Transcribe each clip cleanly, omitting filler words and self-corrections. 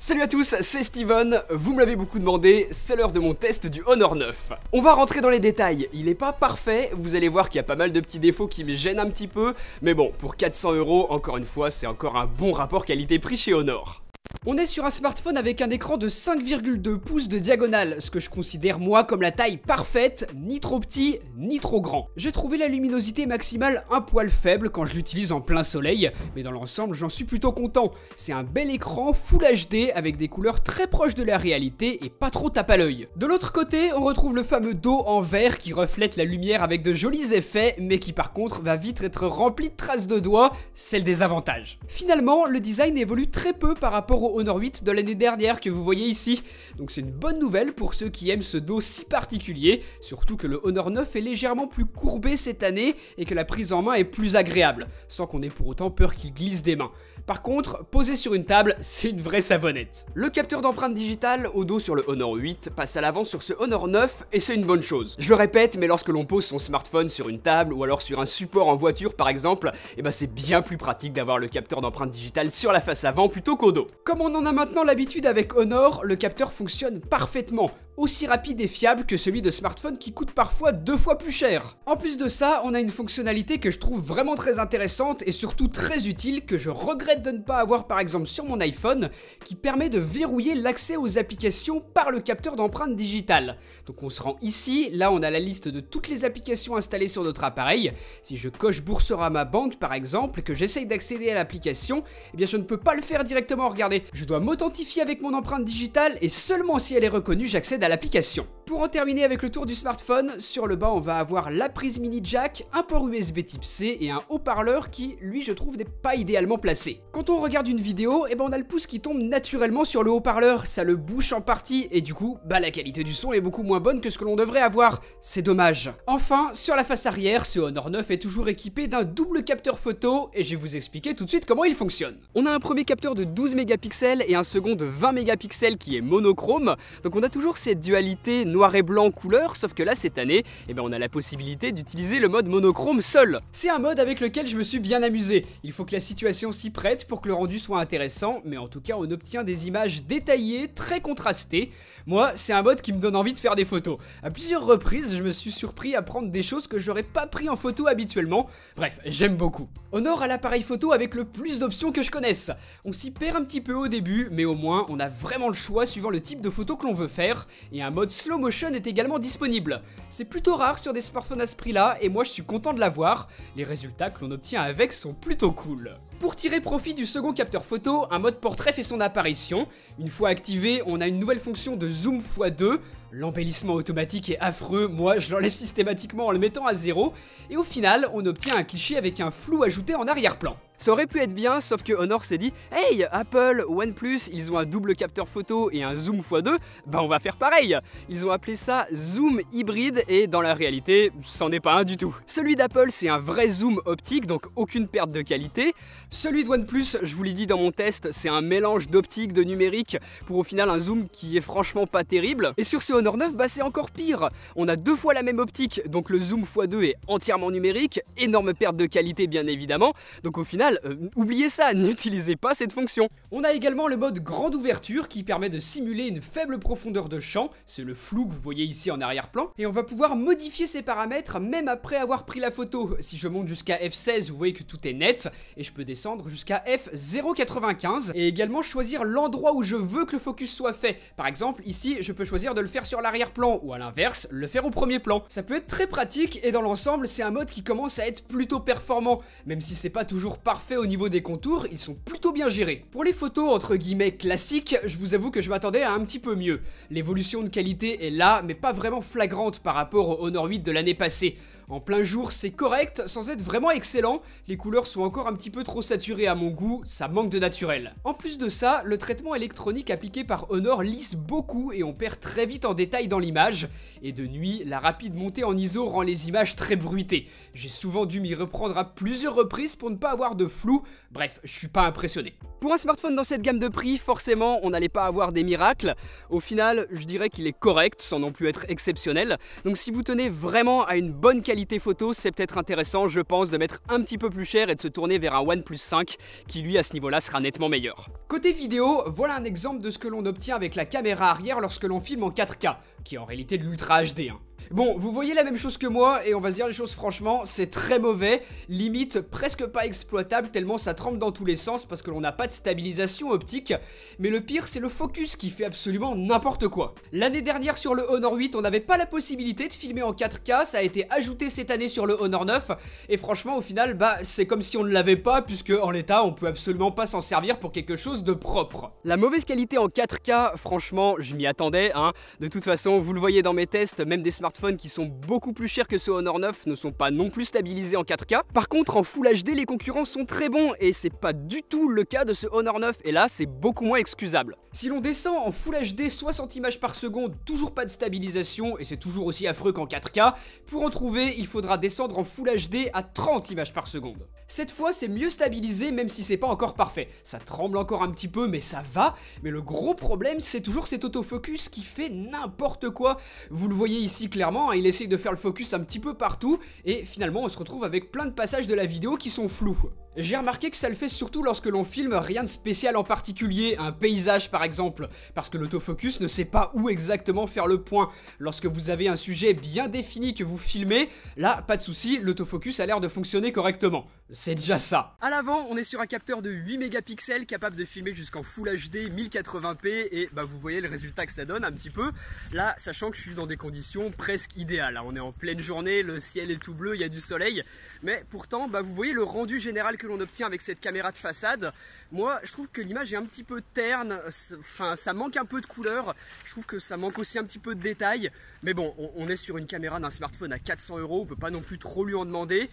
Salut à tous, c'est Steven, vous me l'avez beaucoup demandé, c'est l'heure de mon test du Honor 9. On va rentrer dans les détails, il est pas parfait, vous allez voir qu'il y a pas mal de petits défauts qui me gênent un petit peu, mais bon, pour 400 €, encore une fois, c'est encore un bon rapport qualité-prix chez Honor. On est sur un smartphone avec un écran de 5,2 pouces de diagonale, ce que je considère moi comme la taille parfaite, ni trop petit, ni trop grand. J'ai trouvé la luminosité maximale un poil faible quand je l'utilise en plein soleil, mais dans l'ensemble j'en suis plutôt content. C'est un bel écran Full HD avec des couleurs très proches de la réalité et pas trop tape à l'œil. De l'autre côté, on retrouve le fameux dos en verre qui reflète la lumière avec de jolis effets, mais qui par contre va vite être rempli de traces de doigts, c'est le désavantage. Finalement, le design évolue très peu par rapport au Honor 8 de l'année dernière que vous voyez ici, donc c'est une bonne nouvelle pour ceux qui aiment ce dos si particulier, surtout que le Honor 9 est légèrement plus courbé cette année et que la prise en main est plus agréable, sans qu'on ait pour autant peur qu'il glisse des mains. Par contre, posé sur une table, c'est une vraie savonnette. Le capteur d'empreinte digitale au dos sur le Honor 8 passe à l'avant sur ce Honor 9 et c'est une bonne chose. Je le répète, mais lorsque l'on pose son smartphone sur une table ou alors sur un support en voiture par exemple, c'est bien plus pratique d'avoir le capteur d'empreinte digitale sur la face avant plutôt qu'au dos. Comme on en a maintenant l'habitude avec Honor, le capteur fonctionne parfaitement, aussi rapide et fiable que celui de smartphone qui coûte parfois 2 fois plus cher. En plus de ça, on a une fonctionnalité que je trouve vraiment très intéressante et surtout très utile que je regrette de ne pas avoir par exemple sur mon iPhone, qui permet de verrouiller l'accès aux applications par le capteur d'empreinte digitale. Donc on se rend ici, là on a la liste de toutes les applications installées sur notre appareil. Si je coche Boursorama Banque par exemple, que j'essaye d'accéder à l'application, je ne peux pas le faire directement, regardez. Je dois m'authentifier avec mon empreinte digitale et seulement si elle est reconnue, j'accède à l'application. Pour en terminer avec le tour du smartphone, sur le bas on va avoir la prise mini jack, un port USB type C et un haut-parleur qui, lui je trouve, n'est pas idéalement placé. Quand on regarde une vidéo, on a le pouce qui tombe naturellement sur le haut-parleur, ça le bouche en partie et du coup, la qualité du son est beaucoup moins bonne que ce que l'on devrait avoir. C'est dommage. Enfin, sur la face arrière, ce Honor 9 est toujours équipé d'un double capteur photo et je vais vous expliquer tout de suite comment il fonctionne. On a un premier capteur de 12 mégapixels et un second de 20 mégapixels qui est monochrome, donc on a toujours cette dualité noir et blanc couleur, sauf que là cette année, on a la possibilité d'utiliser le mode monochrome seul. C'est un mode avec lequel je me suis bien amusé. Il faut que la situation s'y prête pour que le rendu soit intéressant, mais en tout cas on obtient des images détaillées, très contrastées. Moi, c'est un mode qui me donne envie de faire des photos. À plusieurs reprises, je me suis surpris à prendre des choses que j'aurais pas pris en photo habituellement. Bref, j'aime beaucoup. Honor a l'appareil photo avec le plus d'options que je connaisse. On s'y perd un petit peu au début, mais au moins on a vraiment le choix suivant le type de photo que l'on veut faire, et un mode slow motion est également disponible. C'est plutôt rare sur des smartphones à ce prix-là, et moi je suis content de l'avoir. Les résultats que l'on obtient avec sont plutôt cool. Pour tirer profit du second capteur photo, un mode portrait fait son apparition. Une fois activé, on a une nouvelle fonction de zoom x2. L'embellissement automatique est affreux, moi je l'enlève systématiquement en le mettant à 0. Et au final, on obtient un cliché avec un flou ajouté en arrière-plan. Ça aurait pu être bien, sauf que Honor s'est dit « Hey, Apple, OnePlus, ils ont un double capteur photo et un zoom x2, on va faire pareil !» Ils ont appelé ça zoom hybride et dans la réalité, c'en est pas un du tout. Celui d'Apple, c'est un vrai zoom optique, donc aucune perte de qualité. Celui de OnePlus, je vous l'ai dit dans mon test, c'est un mélange d'optique, de numérique, pour au final un zoom qui est franchement pas terrible. Et sur ce Honor 9, c'est encore pire. On a 2 fois la même optique, donc le zoom x2 est entièrement numérique, énorme perte de qualité bien évidemment, donc au final, oubliez ça, n'utilisez pas cette fonction. On a également le mode grande ouverture qui permet de simuler une faible profondeur de champ, c'est le flou que vous voyez ici en arrière-plan, et on va pouvoir modifier ces paramètres même après avoir pris la photo. Si je monte jusqu'à f16, vous voyez que tout est net, et je peux descendre jusqu'à f0.95, et également choisir l'endroit où je veux que le focus soit fait. Par exemple, ici, je peux choisir de le faire sur l'arrière-plan, ou à l'inverse, le faire au premier plan. Ça peut être très pratique, et dans l'ensemble, c'est un mode qui commence à être plutôt performant, même si c'est pas toujours parfait au niveau des contours, ils sont plutôt bien gérés. Pour les photos entre guillemets classiques, je vous avoue que je m'attendais à un petit peu mieux. L'évolution de qualité est là, mais pas vraiment flagrante par rapport au Honor 8 de l'année passée. En plein jour, c'est correct, sans être vraiment excellent, les couleurs sont encore un petit peu trop saturées à mon goût, ça manque de naturel. En plus de ça, le traitement électronique appliqué par Honor lisse beaucoup et on perd très vite en détail dans l'image. Et de nuit, la rapide montée en ISO rend les images très bruitées. J'ai souvent dû m'y reprendre à plusieurs reprises pour ne pas avoir de flou, bref, je suis pas impressionné. Pour un smartphone dans cette gamme de prix, forcément, on n'allait pas avoir des miracles. Au final, je dirais qu'il est correct, sans non plus être exceptionnel. Donc si vous tenez vraiment à une bonne qualité photo, c'est peut-être intéressant, je pense, de mettre un petit peu plus cher et de se tourner vers un OnePlus 5, qui lui, à ce niveau-là, sera nettement meilleur. Côté vidéo, voilà un exemple de ce que l'on obtient avec la caméra arrière lorsque l'on filme en 4K, qui est en réalité de l'Ultra HD, hein. Bon, vous voyez la même chose que moi et on va se dire les choses franchement, c'est très mauvais, limite presque pas exploitable tellement ça tremble dans tous les sens parce que l'on n'a pas de stabilisation optique. Mais le pire, c'est le focus qui fait absolument n'importe quoi. L'année dernière sur le Honor 8, on n'avait pas la possibilité de filmer en 4K, ça a été ajouté cette année sur le Honor 9 et franchement au final, c'est comme si on ne l'avait pas puisque en l'état, on peut absolument pas s'en servir pour quelque chose de propre. La mauvaise qualité en 4K, franchement, je m'y attendais, hein. De toute façon, vous le voyez dans mes tests, même des smartphones qui sont beaucoup plus chers que ce Honor 9 ne sont pas non plus stabilisés en 4K. Par contre, en Full HD, les concurrents sont très bons et c'est pas du tout le cas de ce Honor 9 et là, c'est beaucoup moins excusable. Si l'on descend en Full HD 60 images par seconde, toujours pas de stabilisation et c'est toujours aussi affreux qu'en 4K, pour en trouver, il faudra descendre en Full HD à 30 images par seconde. Cette fois, c'est mieux stabilisé même si c'est pas encore parfait. Ça tremble encore un petit peu mais ça va. Mais le gros problème, c'est toujours cet autofocus qui fait n'importe quoi. Vous le voyez ici clairement, hein, il essaye de faire le focus un petit peu partout et finalement on se retrouve avec plein de passages de la vidéo qui sont flous. J'ai remarqué que ça le fait surtout lorsque l'on filme rien de spécial en particulier, un paysage par exemple, parce que l'autofocus ne sait pas où exactement faire le point. Lorsque vous avez un sujet bien défini que vous filmez, là, pas de souci, l'autofocus a l'air de fonctionner correctement. C'est déjà ça. À l'avant, on est sur un capteur de 8 mégapixels capable de filmer jusqu'en Full HD 1080p et vous voyez le résultat que ça donne un petit peu. Là, sachant que je suis dans des conditions presque idéales. On est en pleine journée, le ciel est tout bleu, il y a du soleil, mais pourtant, vous voyez le rendu général que l'on obtient avec cette caméra de façade. Moi, je trouve que l'image est un petit peu terne, enfin, ça manque un peu de couleur, je trouve que ça manque aussi un petit peu de détails, mais bon, on est sur une caméra d'un smartphone à 400 €, on peut pas non plus trop lui en demander.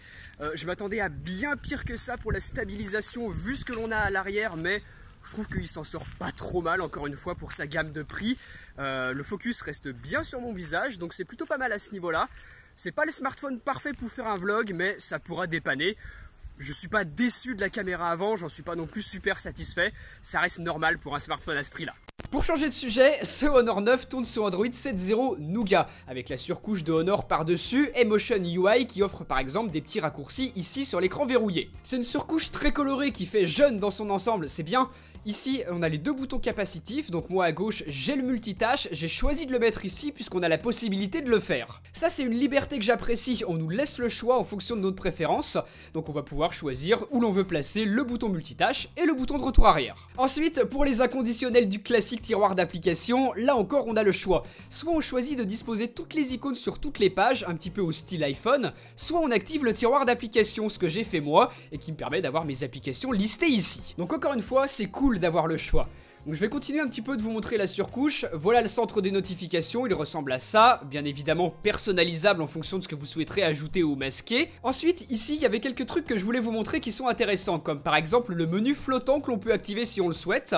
Je m'attendais à bien pire que ça pour la stabilisation, vu ce que l'on a à l'arrière, mais je trouve qu'il s'en sort pas trop mal, encore une fois, pour sa gamme de prix. Le focus reste bien sur mon visage, donc c'est plutôt pas mal à ce niveau-là. C'est pas le smartphone parfait pour faire un vlog, mais ça pourra dépanner. Je suis pas déçu de la caméra avant, j'en suis pas non plus super satisfait, ça reste normal pour un smartphone à ce prix là. Pour changer de sujet, ce Honor 9 tourne sur Android 7.0 Nougat, avec la surcouche de Honor par-dessus et Motion UI qui offre par exemple des petits raccourcis ici sur l'écran verrouillé. C'est une surcouche très colorée qui fait jeune dans son ensemble, c'est bien. Ici, on a les deux boutons capacitifs, donc moi à gauche, j'ai le multitâche, j'ai choisi de le mettre ici puisqu'on a la possibilité de le faire. Ça, c'est une liberté que j'apprécie, on nous laisse le choix en fonction de notre préférence, donc on va pouvoir choisir où l'on veut placer le bouton multitâche et le bouton de retour arrière. Ensuite, pour les inconditionnels du classique tiroir d'application, là encore on a le choix. Soit on choisit de disposer toutes les icônes sur toutes les pages, un petit peu au style iPhone, soit on active le tiroir d'application, ce que j'ai fait moi, et qui me permet d'avoir mes applications listées ici. Donc encore une fois, c'est cool d'avoir le choix. Donc je vais continuer un petit peu de vous montrer la surcouche. Voilà le centre des notifications, il ressemble à ça, bien évidemment personnalisable en fonction de ce que vous souhaiterez ajouter ou masquer. Ensuite, ici, il y avait quelques trucs que je voulais vous montrer qui sont intéressants, comme par exemple le menu flottant que l'on peut activer si on le souhaite.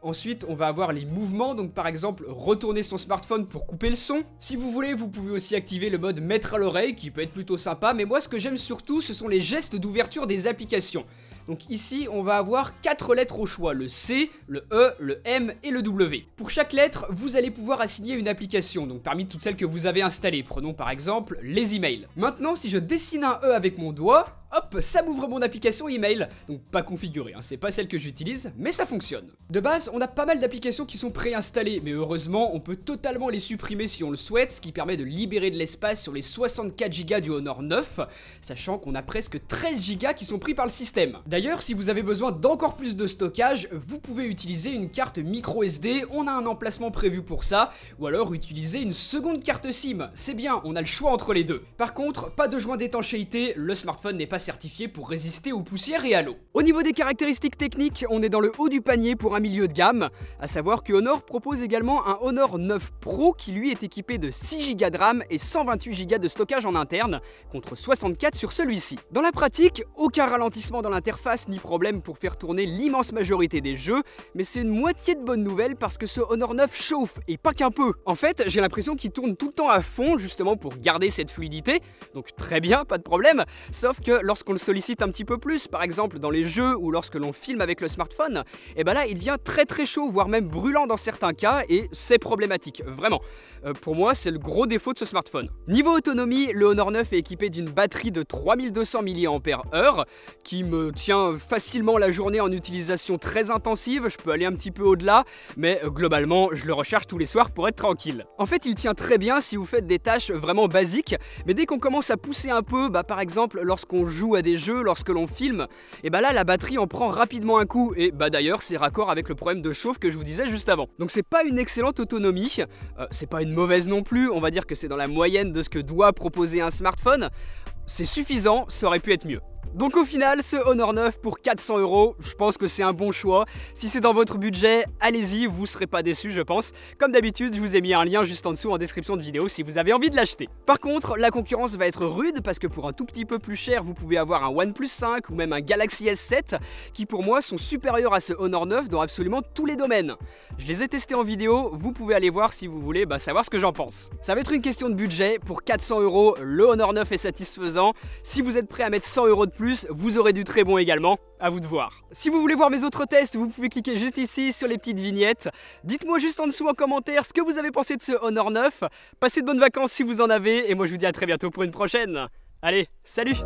Ensuite, on va avoir les mouvements, donc par exemple retourner son smartphone pour couper le son. Si vous voulez, vous pouvez aussi activer le mode mettre à l'oreille qui peut être plutôt sympa, mais moi ce que j'aime surtout, ce sont les gestes d'ouverture des applications. Donc ici, on va avoir 4 lettres au choix, le C, le E, le M et le W. Pour chaque lettre, vous allez pouvoir assigner une application, donc parmi toutes celles que vous avez installées. Prenons par exemple les emails. Maintenant, si je dessine un E avec mon doigt, hop, ça m'ouvre mon application email. Donc pas configurée, hein, c'est pas celle que j'utilise, mais ça fonctionne. De base, on a pas mal d'applications qui sont préinstallées, mais heureusement, on peut totalement les supprimer si on le souhaite, ce qui permet de libérer de l'espace sur les 64 Go du Honor 9, sachant qu'on a presque 13 Go qui sont pris par le système. D'ailleurs, si vous avez besoin d'encore plus de stockage, vous pouvez utiliser une carte micro SD, on a un emplacement prévu pour ça, ou alors utiliser une seconde carte SIM. C'est bien, on a le choix entre les deux. Par contre, pas de joint d'étanchéité, le smartphone n'est pas certifié pour résister aux poussières et à l'eau. Au niveau des caractéristiques techniques, on est dans le haut du panier pour un milieu de gamme, à savoir que Honor propose également un Honor 9 Pro qui lui est équipé de 6 Go de RAM et 128 Go de stockage en interne, contre 64 sur celui-ci. Dans la pratique, aucun ralentissement dans l'interface ni problème pour faire tourner l'immense majorité des jeux, mais c'est une moitié de bonne nouvelle parce que ce Honor 9 chauffe, et pas qu'un peu. En fait, j'ai l'impression qu'il tourne tout le temps à fond, justement pour garder cette fluidité, donc très bien, pas de problème, sauf que lorsqu'on le sollicite un petit peu plus, par exemple dans les jeux ou lorsque l'on filme avec le smartphone, et bah là il devient très chaud, voire même brûlant dans certains cas, et c'est problématique, vraiment. Pour moi, c'est le gros défaut de ce smartphone. Niveau autonomie, le Honor 9 est équipé d'une batterie de 3200 mAh qui me tient facilement la journée en utilisation très intensive. Je peux aller un petit peu au-delà, mais globalement, je le recharge tous les soirs pour être tranquille. En fait, il tient très bien si vous faites des tâches vraiment basiques, mais dès qu'on commence à pousser un peu, par exemple lorsqu'on joue à des jeux, lorsque l'on filme, et là la batterie en prend rapidement un coup, et d'ailleurs c'est raccord avec le problème de chauffe que je vous disais juste avant. Donc c'est pas une excellente autonomie, c'est pas une mauvaise non plus, on va dire que c'est dans la moyenne de ce que doit proposer un smartphone. C'est suffisant, ça aurait pu être mieux. Donc au final, ce Honor 9 pour 400 €, je pense que c'est un bon choix. Si c'est dans votre budget, allez-y, vous serez pas déçus je pense. Comme d'habitude, je vous ai mis un lien juste en dessous en description de vidéo si vous avez envie de l'acheter. Par contre, la concurrence va être rude parce que pour un tout petit peu plus cher, vous pouvez avoir un OnePlus 5 ou même un Galaxy S7 qui pour moi sont supérieurs à ce Honor 9 dans absolument tous les domaines. Je les ai testés en vidéo, vous pouvez aller voir si vous voulez savoir ce que j'en pense. Ça va être une question de budget, pour 400 €, le Honor 9 est satisfaisant. Si vous êtes prêt à mettre 100 € de plus, vous aurez du très bon également, à vous de voir. Si vous voulez voir mes autres tests, vous pouvez cliquer juste ici sur les petites vignettes. Dites-moi juste en dessous en commentaire ce que vous avez pensé de ce Honor 9. Passez de bonnes vacances si vous en avez, et moi je vous dis à très bientôt pour une prochaine. Allez, salut!